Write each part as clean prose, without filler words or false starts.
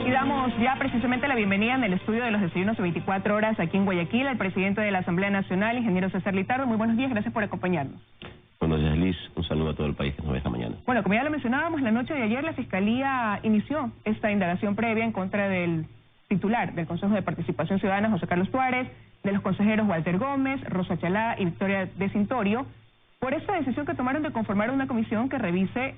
Y damos ya precisamente la bienvenida en el estudio de los desayunos de 24 horas aquí en Guayaquil al presidente de la Asamblea Nacional, ingeniero César Litardo. Muy buenos días, gracias por acompañarnos. Buenos días, Liz. Un saludo a todo el país que nos ve esta mañana. Bueno, como ya lo mencionábamos, la noche de ayer la Fiscalía inició esta indagación previa en contra del titular del Consejo de Participación Ciudadana, José Carlos Tuárez, de los consejeros Walter Gómez, Rosa Chalá y Victoria de Cintorio, por esta decisión que tomaron de conformar una comisión que revise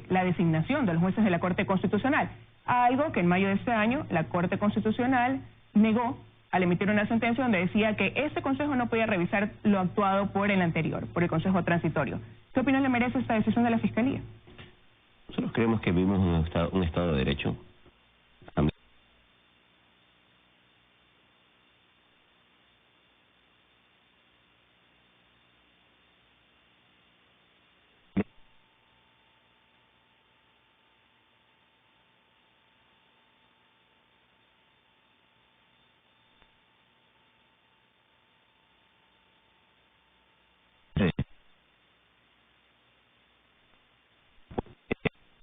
la designación de los jueces de la Corte Constitucional, algo que en mayo de este año la Corte Constitucional negó al emitir una sentencia donde decía que este Consejo no podía revisar lo actuado por el anterior, por el Consejo Transitorio. ¿Qué opinión le merece esta decisión de la Fiscalía? Nosotros creemos que vivimos un Estado de Derecho.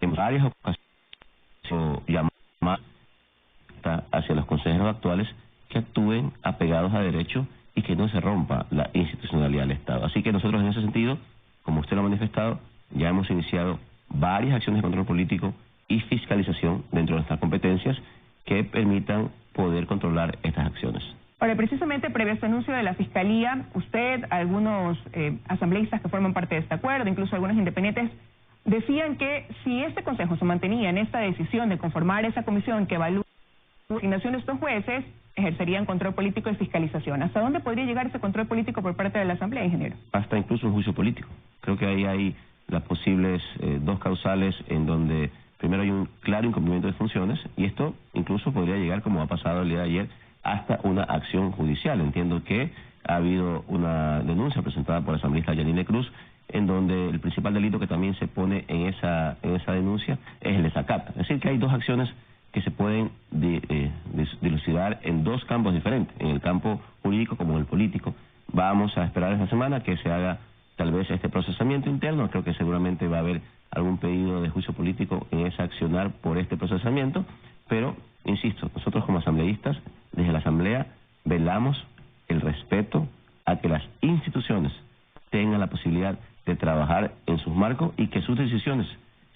En varias ocasiones llamar hacia los consejeros actuales que actúen apegados a derecho y que no se rompa la institucionalidad del Estado. Así que nosotros en ese sentido, como usted lo ha manifestado, ya hemos iniciado varias acciones de control político y fiscalización dentro de nuestras competencias que permitan poder controlar estas acciones. Ahora, precisamente previo a este anuncio de la Fiscalía, usted, algunos asambleístas que forman parte de este acuerdo, incluso algunos independientes, decían que si este Consejo se mantenía en esta decisión de conformar esa comisión que evalúa la designación de estos jueces, ejercerían control político y fiscalización. ¿Hasta dónde podría llegar ese control político por parte de la Asamblea, ingeniero? Hasta incluso un juicio político. Creo que ahí hay las posibles dos causales en donde primero hay un claro incumplimiento de funciones y esto incluso podría llegar, como ha pasado el día de ayer, hasta una acción judicial. Entiendo que ha habido una denuncia presentada por la asambleísta Yanine Cruz, en donde el principal delito que también se pone en esa denuncia es el desacato. Es decir, que hay dos acciones que se pueden dilucidar en dos campos diferentes, en el campo jurídico como en el político. Vamos a esperar esta semana que se haga tal vez este procesamiento interno. Creo que seguramente va a haber algún pedido de juicio político en ese accionar por este procesamiento, pero, insisto, nosotros como asambleístas, desde la Asamblea, velamos el respeto a que las instituciones tengan la posibilidad de trabajar en sus marcos y que sus decisiones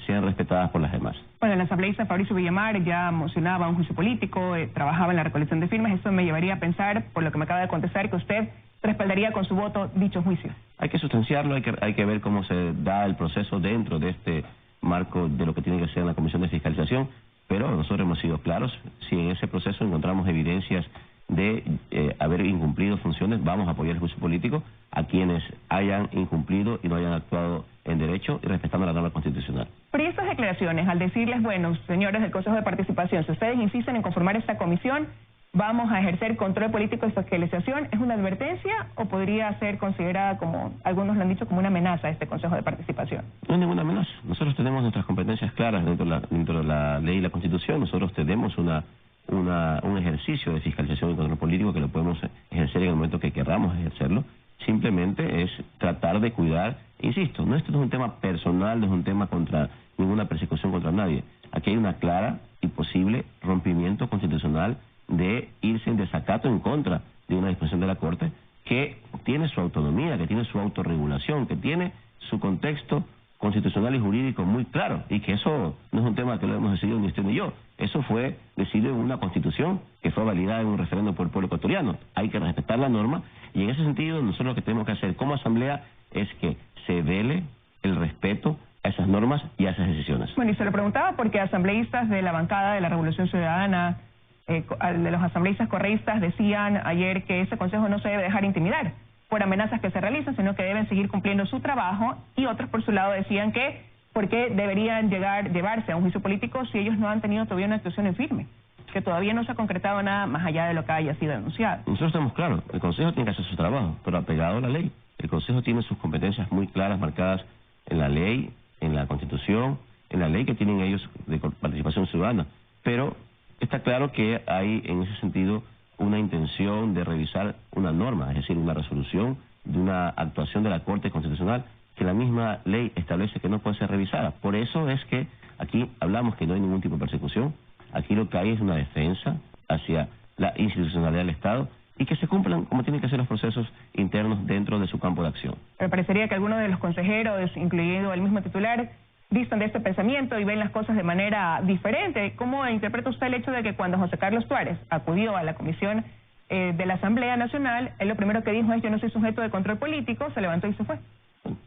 sean respetadas por las demás. Bueno, el asambleísta Fabricio Villamar ya mocionaba un juicio político, trabajaba en la recolección de firmas. Esto me llevaría a pensar, por lo que me acaba de contestar, que usted respaldaría con su voto dicho juicio. Hay que sustanciarlo, hay que ver cómo se da el proceso dentro de este marco de lo que tiene que ser la Comisión de Fiscalización, pero nosotros hemos sido claros, si en ese proceso encontramos evidencias de haber incumplido funciones, vamos a apoyar el juicio político a quienes hayan incumplido y no hayan actuado en derecho y respetando la norma constitucional. Pero estas declaraciones, al decirles, bueno, señores del Consejo de Participación, si ustedes insisten en conformar esta comisión, vamos a ejercer control político y fiscalización, ¿es una advertencia o podría ser considerada, como algunos lo han dicho, como una amenaza a este Consejo de Participación? No es ninguna amenaza. Nosotros tenemos nuestras competencias claras dentro de la ley y la Constitución. Nosotros tenemos un ejercicio de fiscalización y control político que lo podemos ejercer en el momento que queramos ejercerlo. Simplemente es tratar de cuidar, insisto, esto no es un tema personal, no es un tema contra ninguna persecución contra nadie. Aquí hay una clara y posible rompimiento constitucional de irse en desacato en contra de una disposición de la Corte que tiene su autonomía, que tiene su autorregulación, que tiene su contexto constitucional y jurídico muy claro, y que eso no es un tema que lo hemos decidido ni usted ni yo. Eso fue decidido en una Constitución que fue validada en un referéndum por el pueblo ecuatoriano. Hay que respetar la norma y en ese sentido nosotros lo que tenemos que hacer como Asamblea es que se vele el respeto a esas normas y a esas decisiones. Bueno, y se lo preguntaba porque asambleístas de la bancada de la Revolución Ciudadana, de los asambleístas correístas, decían ayer que ese Consejo no se debe dejar intimidar por amenazas que se realizan, sino que deben seguir cumpliendo su trabajo, y otros por su lado decían que ¿por qué deberían llevarse a un juicio político si ellos no han tenido todavía una actuación en firme? Que todavía no se ha concretado nada más allá de lo que haya sido denunciado. Nosotros estamos claros, el Consejo tiene que hacer su trabajo, pero apegado a la ley. El Consejo tiene sus competencias muy claras marcadas en la ley, en la Constitución, en la ley que tienen ellos de participación ciudadana, pero está claro que hay en ese sentido una intención de revisar una norma, es decir, una resolución de una actuación de la Corte Constitucional que la misma ley establece que no puede ser revisada. Por eso es que aquí hablamos que no hay ningún tipo de persecución, Aquí lo que hay es una defensa hacia la institucionalidad del Estado y que se cumplan como tienen que ser los procesos internos dentro de su campo de acción. Me parecería que algunos de los consejeros, incluido el mismo titular, distan de este pensamiento y ven las cosas de manera diferente. ¿Cómo interpreta usted el hecho de que cuando José Carlos Tuárez acudió a la comisión de la Asamblea Nacional, él lo primero que dijo es: yo no soy sujeto de control político, se levantó y se fue?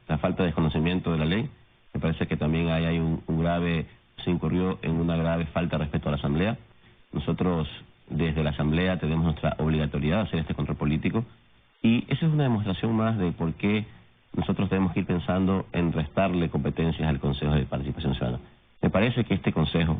La falta de desconocimiento de la ley, me parece que también hay un grave, se incurrió en una grave falta de respeto a la Asamblea. Nosotros desde la Asamblea tenemos nuestra obligatoriedad de hacer este control político y eso es una demostración más de por qué nosotros tenemos que ir pensando en restarle competencias al Consejo de Participación Ciudadana. Me parece que este Consejo,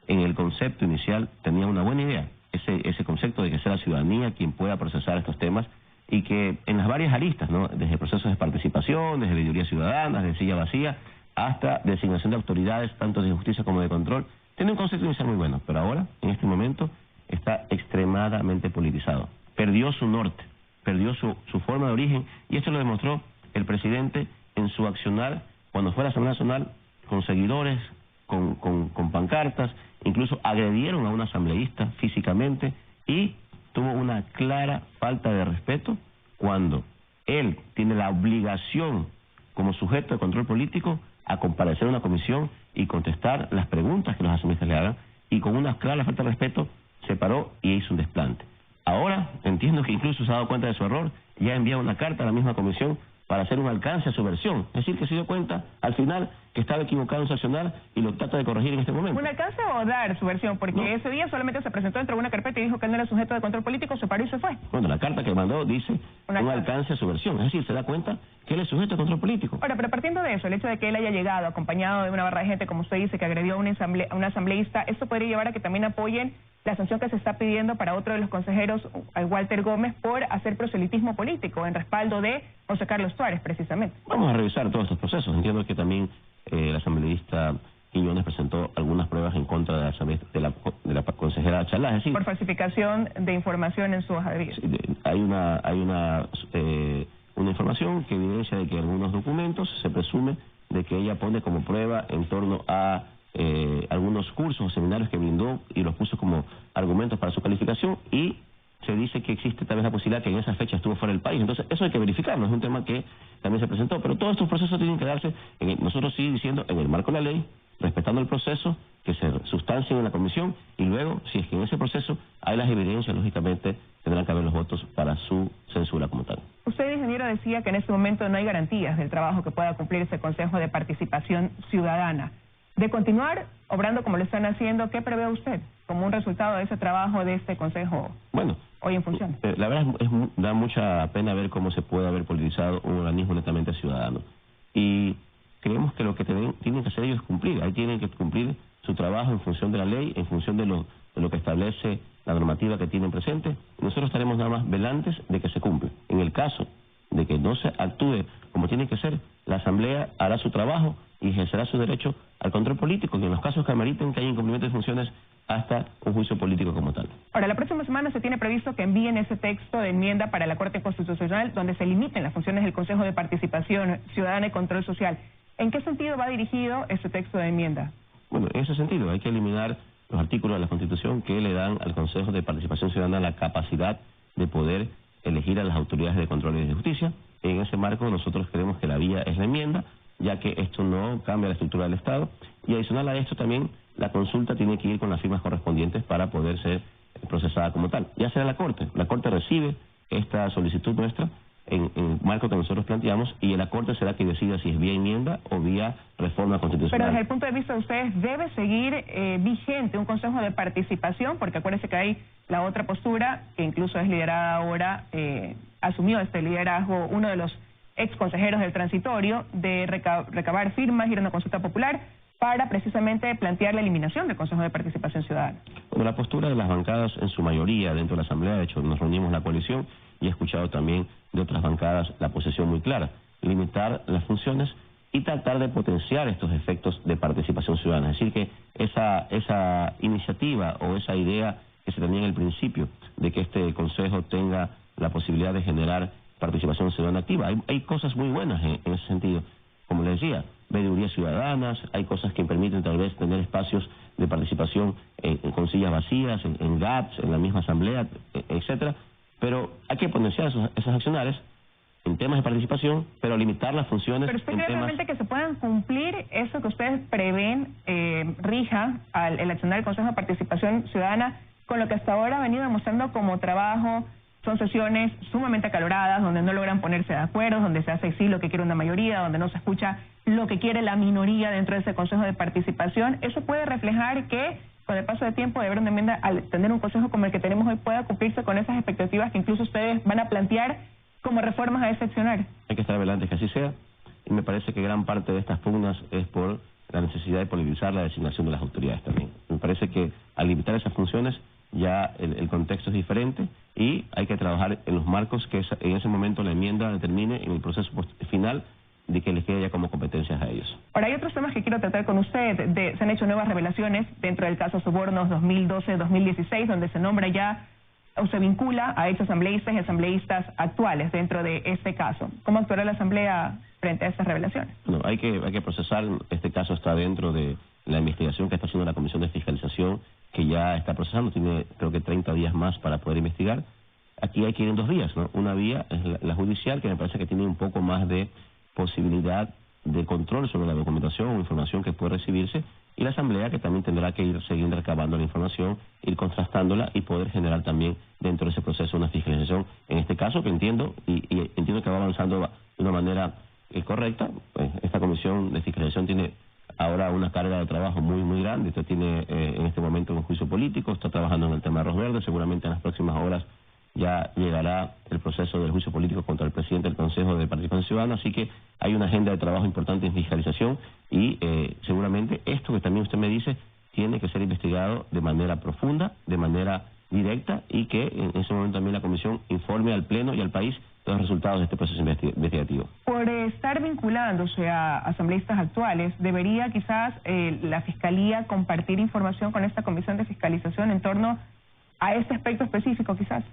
en el concepto inicial, tenía una buena idea, ese concepto de que sea la ciudadanía quien pueda procesar estos temas y que en las varias aristas, ¿no?, desde procesos de participación, desde veeduría ciudadana, desde silla vacía, hasta designación de autoridades, tanto de justicia como de control, tiene un concepto inicial muy bueno, pero ahora, en este momento, está extremadamente politizado. Perdió su norte, perdió su forma de origen, y esto lo demostró el presidente en su accionar cuando fue a la Asamblea Nacional con seguidores, con pancartas, incluso agredieron a un asambleísta físicamente y tuvo una clara falta de respeto cuando él tiene la obligación como sujeto de control político a comparecer a una comisión y contestar las preguntas que los asambleístas le hagan, y con una clara falta de respeto se paró y hizo un desplante. Ahora entiendo que incluso se ha dado cuenta de su error y ha enviado una carta a la misma comisión para hacer un alcance a su versión. Es decir, que se dio cuenta al final que estaba equivocado en su accionar y lo trata de corregir en este momento. ¿Un alcance o dar su versión? Porque no, ese día solamente se presentó dentro de una carpeta y dijo que él no era sujeto de control político, se paró y se fue. Bueno, la carta que mandó dice un alcance a su versión. Es decir, se da cuenta que él es sujeto de control político. Ahora, pero partiendo de eso, el hecho de que él haya llegado acompañado de una barra de gente, como usted dice, que agredió a un asambleísta, ¿esto podría llevar a que también apoyen la sanción que se está pidiendo para otro de los consejeros, Walter Gómez, por hacer proselitismo político en respaldo de José Carlos Tuárez, precisamente? Vamos a revisar todos estos procesos. Entiendo que también el asambleísta Quiñones presentó algunas pruebas en contra de la consejera Chalá, es decir, por falsificación de información en su hoja de vida. Sí, hay una información que evidencia de que algunos documentos se presume de que ella pone como prueba en torno a algunos cursos o seminarios que brindó y los puso como argumentos para su calificación, y se dice que existe tal vez la posibilidad que en esa fecha estuvo fuera del país. Entonces eso hay que verificarlo, es un tema que también se presentó, pero todos estos procesos tienen que darse, nosotros sí diciendo, en el marco de la ley, respetando el proceso, que se sustancien en la comisión, y luego, si es que en ese proceso hay las evidencias, lógicamente tendrán que haber los votos para su censura como tal. Usted, ingeniero, decía que en este momento no hay garantías del trabajo que pueda cumplir ese Consejo de Participación Ciudadana. De continuar obrando como lo están haciendo, ¿qué prevé usted como un resultado de ese trabajo de este Consejo hoy en función? La verdad da mucha pena ver cómo se puede haber politizado un organismo netamente ciudadano. Y creemos que lo que tienen que hacer ellos es cumplir. Ahí tienen que cumplir su trabajo en función de la ley, en función de lo que establece la normativa que tienen presente. Nosotros estaremos nada más velantes de que se cumpla. En el caso de que no se actúe como tiene que ser, la Asamblea hará su trabajo y ejercerá su derecho al control político, y en los casos que ameriten que haya incumplimiento de funciones, hasta un juicio político como tal. Ahora, la próxima semana se tiene previsto que envíen ese texto de enmienda para la Corte Constitucional donde se limiten las funciones del Consejo de Participación Ciudadana y Control Social. ¿En qué sentido va dirigido ese texto de enmienda? Bueno, en ese sentido, hay que eliminar los artículos de la Constitución que le dan al Consejo de Participación Ciudadana la capacidad de poder elegir a las autoridades de control y de justicia. En ese marco nosotros creemos que la vía es la enmienda, ya que esto no cambia la estructura del Estado, y adicional a esto también la consulta tiene que ir con las firmas correspondientes para poder ser procesada como tal. Ya será la Corte recibe esta solicitud nuestra en el marco que nosotros planteamos, y la Corte será que decida si es vía enmienda o vía reforma constitucional. Pero desde el punto de vista de ustedes, ¿debe seguir vigente un Consejo de Participación? Porque acuérdense que hay la otra postura, que incluso es liderada ahora, asumió este liderazgo uno de los ex consejeros del transitorio, de recabar firmas, ir a una consulta popular para precisamente plantear la eliminación del Consejo de Participación Ciudadana. Bueno, la postura de las bancadas en su mayoría dentro de la Asamblea, de hecho nos reunimos en la coalición y he escuchado también de otras bancadas la posición muy clara: limitar las funciones y tratar de potenciar estos efectos de participación ciudadana. Es decir, que esa iniciativa o esa idea que se tenía en el principio de que este Consejo tenga la posibilidad de generar participación ciudadana activa, hay cosas muy buenas en ese sentido. Como les decía, veedurías ciudadanas, hay cosas que permiten tal vez tener espacios de participación con sillas vacías, en GATS, en la misma asamblea, etcétera, pero hay que potenciar esos accionarios en temas de participación, pero limitar las funciones. ¿Pero usted cree realmente que se puedan cumplir eso que ustedes prevén rija el accionar del Consejo de Participación Ciudadana con lo que hasta ahora ha venido demostrando como trabajo? Son sesiones sumamente acaloradas, donde no logran ponerse de acuerdo, donde se hace sí lo que quiere una mayoría, donde no se escucha lo que quiere la minoría dentro de ese Consejo de Participación. Eso puede reflejar que con el paso del tiempo de haber una enmienda, al tener un consejo como el que tenemos hoy, pueda cumplirse con esas expectativas que incluso ustedes van a plantear como reformas a ese accionar. Hay que estar velantes que así sea, y me parece que gran parte de estas pugnas es por la necesidad de politizar la designación de las autoridades también. Me parece que al limitar esas funciones ya el contexto es diferente y hay que trabajar en los marcos que en ese momento la enmienda determine en el proceso final de que les quede ya como competencias a ellos. Ahora, hay otros temas que quiero tratar con usted. Se han hecho nuevas revelaciones dentro del caso Sobornos 2012-2016, donde se nombra ya o se vincula a ex asambleístas y asambleístas actuales dentro de este caso. ¿Cómo actuará la Asamblea frente a estas revelaciones? Bueno, hay que procesar. Este caso está dentro de la investigación que está haciendo la Comisión de Fiscalización, que ya está procesando, tiene creo que 30 días más para poder investigar. Aquí hay que ir en dos vías, ¿no? Una vía es la judicial, que me parece que tiene un poco más de posibilidad de control sobre la documentación o información que puede recibirse, y la Asamblea, que también tendrá que seguir recabando la información, ir contrastándola y poder generar también dentro de ese proceso una fiscalización, en este caso que entiendo, y entiendo que va avanzando de una manera correcta. Esta Comisión de Fiscalización tiene ahora una carga de trabajo muy grande. Usted tiene en este momento un juicio político, está trabajando en el tema de Arroz Verde, seguramente en las próximas horas ya llegará el proceso del juicio político contra el presidente del Consejo de Participación Ciudadana, así que hay una agenda de trabajo importante en fiscalización y seguramente esto que también usted me dice tiene que ser investigado de manera profunda, de manera directa, y que en ese momento también la Comisión informe al Pleno y al país de los resultados de este proceso investigativo. Por estar vinculándose a asambleístas actuales, ¿debería quizás la Fiscalía compartir información con esta Comisión de Fiscalización en torno a este aspecto específico quizás?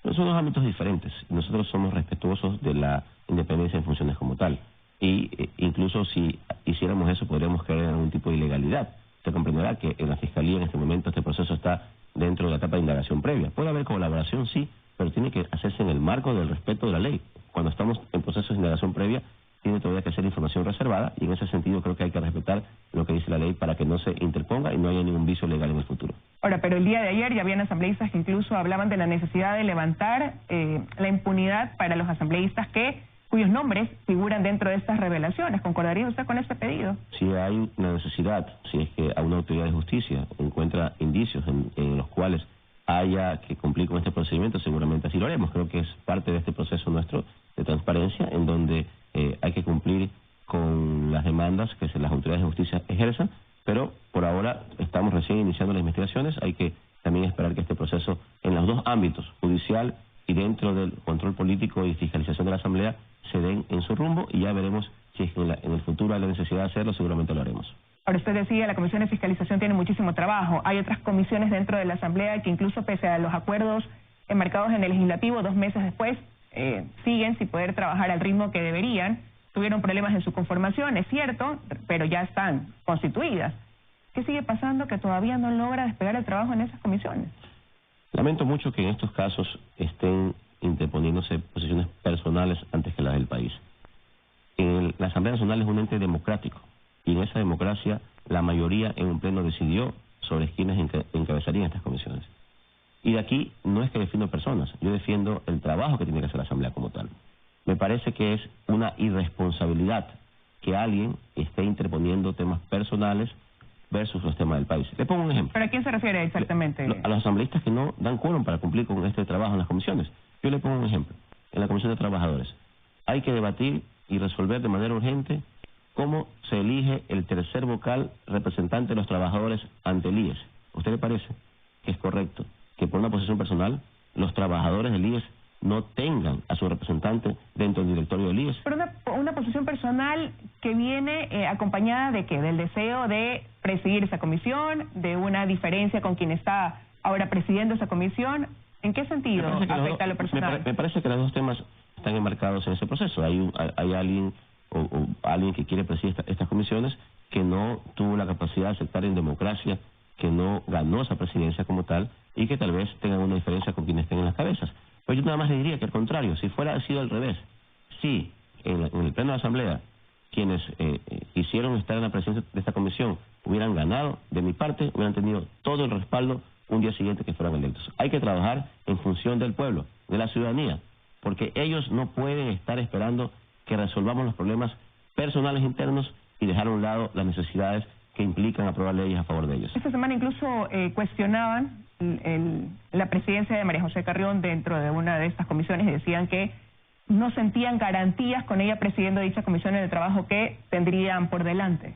Son dos ámbitos diferentes. Nosotros somos respetuosos de la independencia de funciones como tal. Y incluso si hiciéramos eso, podríamos caer en algún tipo de ilegalidad. Se comprenderá que en la Fiscalía en este momento este proceso está dentro de la etapa de indagación previa. Puede haber colaboración, sí, pero tiene que hacerse en el marco del respeto de la ley. Cuando estamos en procesos de indagación previa, tiene todavía que ser información reservada, y en ese sentido creo que hay que respetar lo que dice la ley para que no se interponga y no haya ningún vicio legal en el futuro. Ahora, pero el día de ayer ya habían asambleístas que incluso hablaban de la necesidad de levantar la impunidad para los asambleístas cuyos nombres figuran dentro de estas revelaciones. ¿Concordaría usted con este pedido? Si hay una necesidad, si es que a una autoridad de justicia encuentra indicios en los cuales haya que cumplir con este procedimiento, seguramente así lo haremos. Creo que es parte de este proceso nuestro de transparencia, en donde hay que cumplir con las demandas que las autoridades de justicia ejerzan, pero por ahora estamos recién iniciando las investigaciones. Hay que también esperar que este proceso, en los dos ámbitos, judicial y dentro del control político y fiscalización de la Asamblea, se den en su rumbo, y ya veremos si es que en el futuro hay la necesidad de hacerlo. Seguramente lo haremos. Ahora, usted decía, la Comisión de Fiscalización tiene muchísimo trabajo. Hay otras comisiones dentro de la Asamblea que incluso pese a los acuerdos enmarcados en el Legislativo, 2 meses después, siguen sin poder trabajar al ritmo que deberían. Tuvieron problemas en su conformación, es cierto, pero ya están constituidas. ¿Qué sigue pasando que todavía no logra despegar el trabajo en esas comisiones? Lamento mucho que en estos casos estén interponiéndose posiciones personales antes que las del país. La Asamblea Nacional es un ente democrático, y en esa democracia la mayoría en un pleno decidió sobre quienes encabezarían estas comisiones. Y de aquí no es que defiendo personas, yo defiendo el trabajo que tiene que hacer la Asamblea como tal. Me parece que es una irresponsabilidad que alguien esté interponiendo temas personales versus los temas del país. Le pongo un ejemplo. ¿Pero a quién se refiere exactamente? A los asambleístas que no dan quórum para cumplir con este trabajo en las comisiones. Yo le pongo un ejemplo. En la Comisión de Trabajadores hay que debatir y resolver de manera urgente cómo se elige el tercer vocal representante de los trabajadores ante el IES. ¿A usted le parece que es correcto que por una posición personal los trabajadores del IES no tengan a su representante dentro del directorio del IES? Pero una posición personal que viene acompañada ¿de qué? Del deseo de presidir esa comisión, de una diferencia con quien está ahora presidiendo esa comisión. ¿En qué sentido afecta a lo personal? Me parece que los dos temas están enmarcados en ese proceso. Hay alguien o alguien que quiere presidir estas comisiones, que no tuvo la capacidad de aceptar en democracia, que no ganó esa presidencia como tal, y que tal vez tengan una diferencia con quienes estén en las cabezas. Pues yo nada más le diría que al contrario, si fuera sido al revés, si en el pleno de la Asamblea quienes quisieron estar en la presidencia de esta comisión hubieran ganado, de mi parte, hubieran tenido todo el respaldo un día siguiente que fueran electos. Hay que trabajar en función del pueblo, de la ciudadanía, porque ellos no pueden estar esperando que resolvamos los problemas personales internos y dejar a un lado las necesidades que implican aprobar leyes a favor de ellos. Esta semana incluso cuestionaban la presidencia de María José Carrión dentro de una de estas comisiones y decían que no sentían garantías con ella presidiendo dicha comisión en el trabajo que tendrían por delante.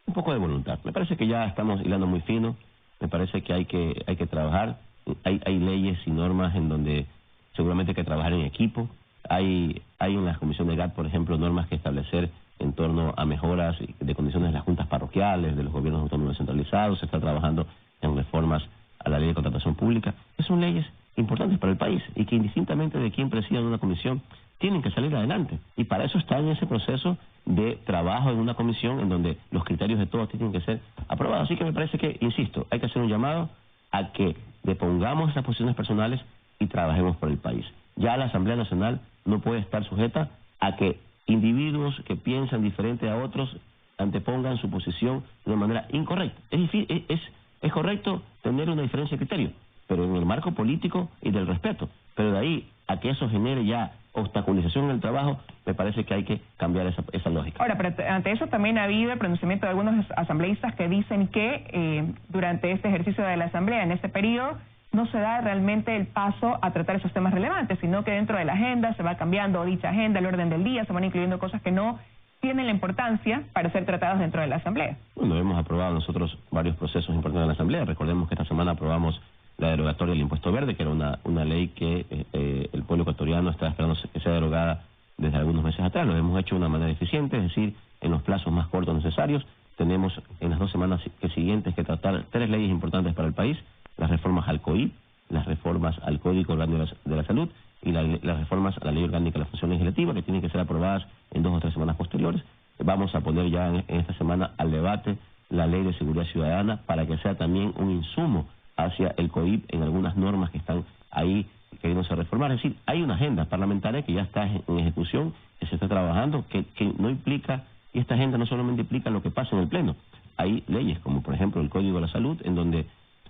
Un poco de voluntad. Me parece que ya estamos hilando muy fino, me parece que hay que trabajar, hay leyes y normas en donde seguramente hay que trabajar en equipo, hay en la comisión de GAT, por ejemplo, normas que establecer en torno a mejoras de condiciones de las juntas parroquiales, de los gobiernos autónomos descentralizados, se está trabajando en reformas a la ley de contratación pública. Son leyes importantes para el país y que indistintamente de quién presida una comisión, tienen que salir adelante. Y para eso está en ese proceso de trabajo en una comisión en donde los criterios de todos tienen que ser aprobados. Así que me parece que, insisto, hay que hacer un llamado a que depongamos esas posiciones personales y trabajemos por el país. Ya la Asamblea Nacional no puede estar sujeta a que individuos que piensan diferente a otros antepongan su posición de una manera incorrecta. Es correcto tener una diferencia de criterio, pero en el marco político y del respeto. Pero de ahí a que eso genere ya obstaculización en el trabajo, me parece que hay que cambiar esa lógica. Ahora, pero ante eso también ha habido el pronunciamiento de algunos asambleístas que dicen que durante este ejercicio de la Asamblea, en este periodo, no se da realmente el paso a tratar esos temas relevantes, sino que dentro de la agenda se va cambiando dicha agenda, el orden del día, se van incluyendo cosas que no tienen la importancia para ser tratadas dentro de la Asamblea. Bueno, hemos aprobado nosotros varios procesos importantes de la Asamblea. Recordemos que esta semana aprobamos la derogatoria del impuesto verde, que era una ley que el pueblo ecuatoriano está esperando que sea derogada desde algunos meses atrás. Lo hemos hecho de una manera eficiente, es decir, en los plazos más cortos necesarios. Tenemos en las 2 semanas siguientes que tratar 3 leyes importantes para el país: las reformas al COIP, las reformas al Código Orgánico de la Salud y las reformas a la Ley Orgánica de la Función Legislativa, que tienen que ser aprobadas en 2 o 3 semanas posteriores. Vamos a poner ya en esta semana al debate la Ley de Seguridad Ciudadana para que sea también un insumo hacia el COIP en algunas normas que están ahí queriéndose reformar. Es decir, hay una agenda parlamentaria que ya está en ejecución, que se está trabajando, que no implica, y esta agenda no solamente implica lo que pasa en el Pleno. Hay leyes como por ejemplo el Código de la Salud, en donde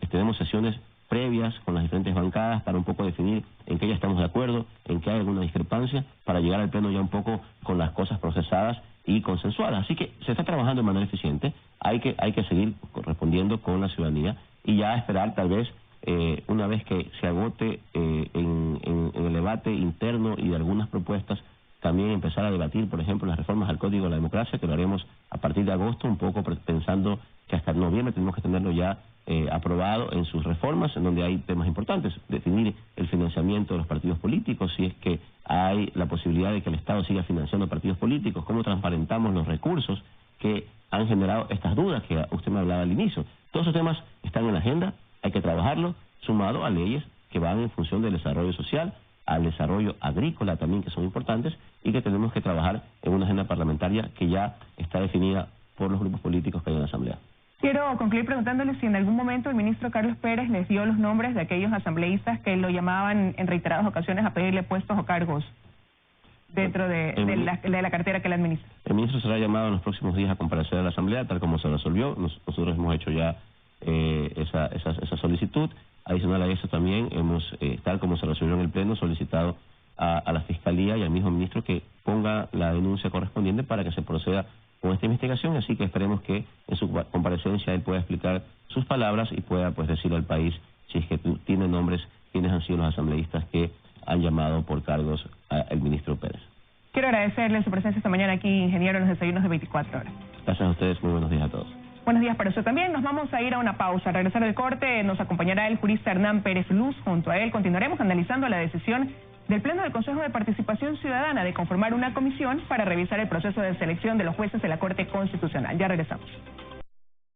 tenemos sesiones previas con las diferentes bancadas para un poco definir en qué ya estamos de acuerdo, en qué hay alguna discrepancia, para llegar al Pleno ya un poco con las cosas procesadas y consensuadas. Así que se está trabajando de manera eficiente, hay que seguir respondiendo con la ciudadanía y ya esperar tal vez una vez que se agote en el debate interno y de algunas propuestas, también empezar a debatir, por ejemplo, las reformas al Código de la Democracia, que lo haremos a partir de agosto, un poco pensando que hasta noviembre tenemos que tenerlo ya aprobado en sus reformas, en donde hay temas importantes: definir el financiamiento de los partidos políticos, si es que hay la posibilidad de que el Estado siga financiando partidos políticos, cómo transparentamos los recursos que han generado estas dudas que usted me hablaba al inicio. Todos esos temas están en la agenda, hay que trabajarlo, sumado a leyes que van en función del desarrollo social, al desarrollo agrícola también, que son importantes, y que tenemos que trabajar en una agenda parlamentaria que ya está definida por los grupos políticos que hay en la Asamblea. Quiero concluir preguntándole si en algún momento el ministro Carlos Pérez les dio los nombres de aquellos asambleístas que lo llamaban en reiteradas ocasiones a pedirle puestos o cargos dentro de la cartera que le administra. El ministro será llamado en los próximos días a comparecer a la Asamblea, tal como se resolvió. Nosotros hemos hecho ya esa solicitud. Adicional a eso también hemos, tal como se resolvió en el Pleno, solicitado a la Fiscalía y al mismo ministro que ponga la denuncia correspondiente para que se proceda con esta investigación, así que esperemos que en su comparecencia él pueda explicar sus palabras y pueda pues decirle al país si es que tiene nombres, quiénes han sido los asambleístas que han llamado por cargos al ministro Pérez. Quiero agradecerle su presencia esta mañana aquí, ingeniero, en los desayunos de 24 horas. Gracias a ustedes, muy buenos días a todos. Buenos días para usted también. Nos vamos a ir a una pausa. Al regresar del corte nos acompañará el jurista Hernán Pérez Luz. Junto a él continuaremos analizando la decisión del Pleno del Consejo de Participación Ciudadana de conformar una comisión para revisar el proceso de selección de los jueces de la Corte Constitucional. Ya regresamos.